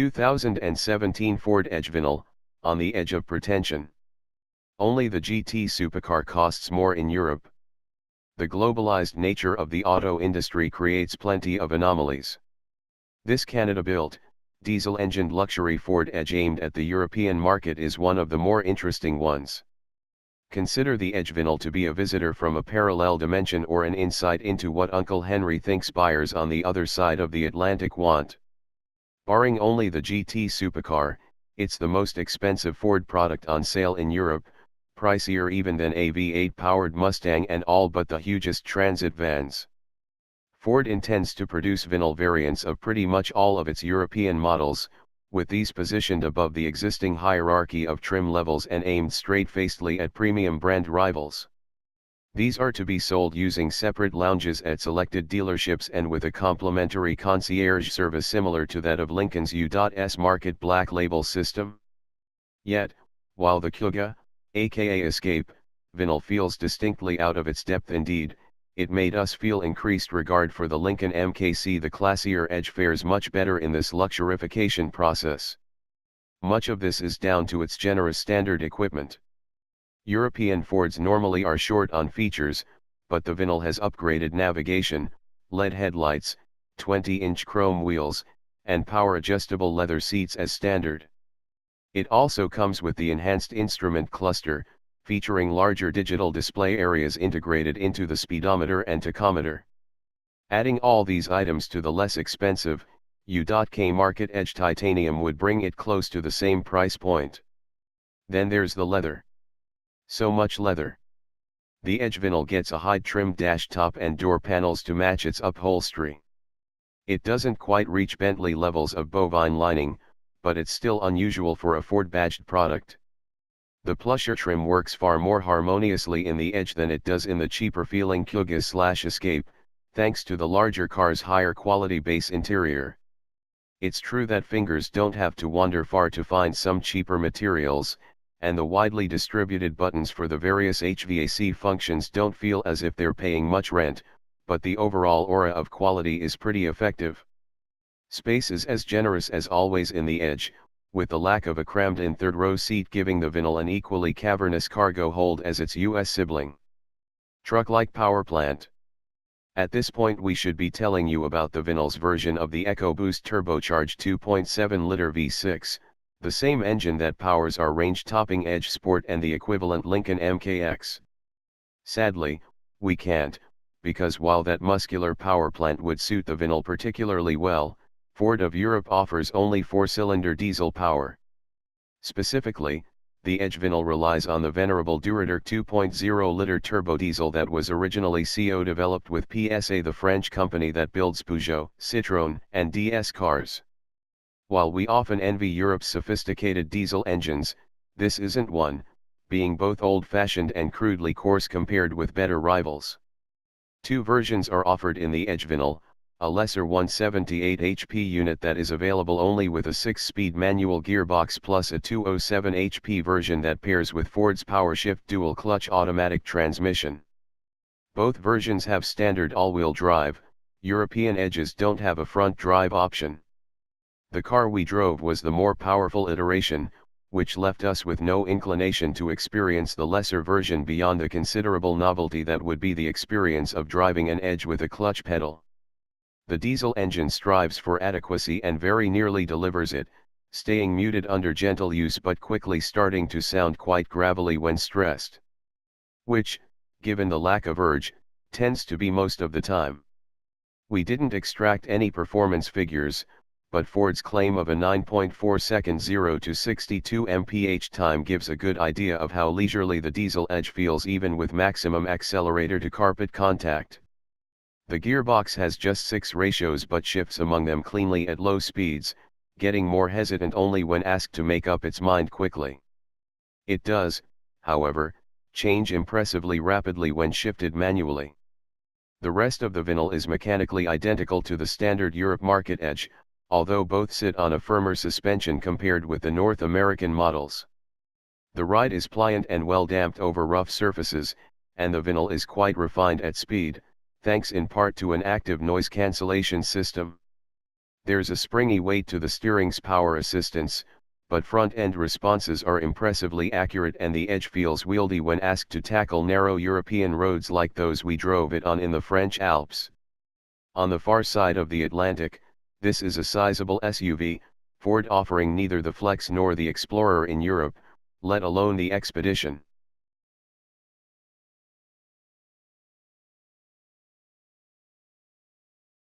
2017 Ford Edge Vignale, on the edge of pretension. Only the GT supercar costs more in Europe. The globalized nature of the auto industry creates plenty of anomalies. This Canada-built, diesel-engined luxury Ford Edge aimed at the European market is one of the more interesting ones. Consider the Edge Vignale to be a visitor from a parallel dimension or an insight into what Uncle Henry thinks buyers on the other side of the Atlantic want. Barring only the GT supercar, it's the most expensive Ford product on sale in Europe, pricier even than a V8-powered Mustang and all but the hugest transit vans. Ford intends to produce Vignale variants of pretty much all of its European models, with these positioned above the existing hierarchy of trim levels and aimed straight-facedly at premium brand rivals. These are to be sold using separate lounges at selected dealerships and with a complimentary concierge service similar to that of Lincoln's U.S. Market Black Label system. Yet, while the Kuga, aka Escape, Vignale feels distinctly out of its depth indeed, it made us feel increased regard for the Lincoln MKC. The classier Edge fares much better in this luxurification process. Much of this is down to its generous standard equipment. European Fords normally are short on features, but the Vignale has upgraded navigation, LED headlights, 20-inch chrome wheels, and power-adjustable leather seats as standard. It also comes with the enhanced instrument cluster, featuring larger digital display areas integrated into the speedometer and tachometer. Adding all these items to the less expensive, U.K. Market Edge Titanium would bring it close to the same price point. Then there's the leather. So much leather. The Edge Vignale gets a hide-trimmed dash top and door panels to match its upholstery. It doesn't quite reach Bentley levels of bovine lining, but it's still unusual for a Ford-badged product. The plusher trim works far more harmoniously in the Edge than it does in the cheaper-feeling Kuga/Escape, thanks to the larger car's higher quality base interior. It's true that fingers don't have to wander far to find some cheaper materials, and the widely distributed buttons for the various HVAC functions don't feel as if they're paying much rent, but the overall aura of quality is pretty effective. Space is as generous as always in the Edge, with the lack of a crammed-in third-row seat giving the Vignale an equally cavernous cargo hold as its US sibling. Truck-like power plant. At this point we should be telling you about the Vignale's version of the EcoBoost turbocharged 2.7-liter V6, the same engine that powers our range-topping Edge Sport and the equivalent Lincoln MKX. Sadly, we can't, because while that muscular power plant would suit the Vignale particularly well, Ford of Europe offers only 4-cylinder diesel power. Specifically, the Edge Vignale relies on the venerable Durator 2.0-liter turbo diesel that was originally co-developed with PSA, the French company that builds Peugeot, Citroën, and DS cars. While we often envy Europe's sophisticated diesel engines, this isn't one, being both old-fashioned and crudely coarse compared with better rivals. Two versions are offered in the Edge Vignale, a lesser 178 HP unit that is available only with a 6-speed manual gearbox plus a 207 HP version that pairs with Ford's PowerShift dual-clutch automatic transmission. Both versions have standard all-wheel drive. European Edges don't have a front drive option. The car we drove was the more powerful iteration, which left us with no inclination to experience the lesser version beyond the considerable novelty that would be the experience of driving an Edge with a clutch pedal. The diesel engine strives for adequacy and very nearly delivers it, staying muted under gentle use but quickly starting to sound quite gravelly when stressed. Which, given the lack of urge, tends to be most of the time. We didn't extract any performance figures, but Ford's claim of a 9.4-second 0 to 62 mph time gives a good idea of how leisurely the diesel Edge feels even with maximum accelerator to carpet contact. The gearbox has just 6 ratios but shifts among them cleanly at low speeds, getting more hesitant only when asked to make up its mind quickly. It does, however, change impressively rapidly when shifted manually. The rest of the Vignale is mechanically identical to the standard Europe Market Edge, although both sit on a firmer suspension compared with the North American models. The ride is pliant and well damped over rough surfaces, and the Vignale is quite refined at speed, thanks in part to an active noise cancellation system. There's a springy weight to the steering's power assistance, but front-end responses are impressively accurate and the Edge feels wieldy when asked to tackle narrow European roads like those we drove it on in the French Alps. On the far side of the Atlantic, this is a sizable SUV, Ford offering neither the Flex nor the Explorer in Europe, let alone the Expedition.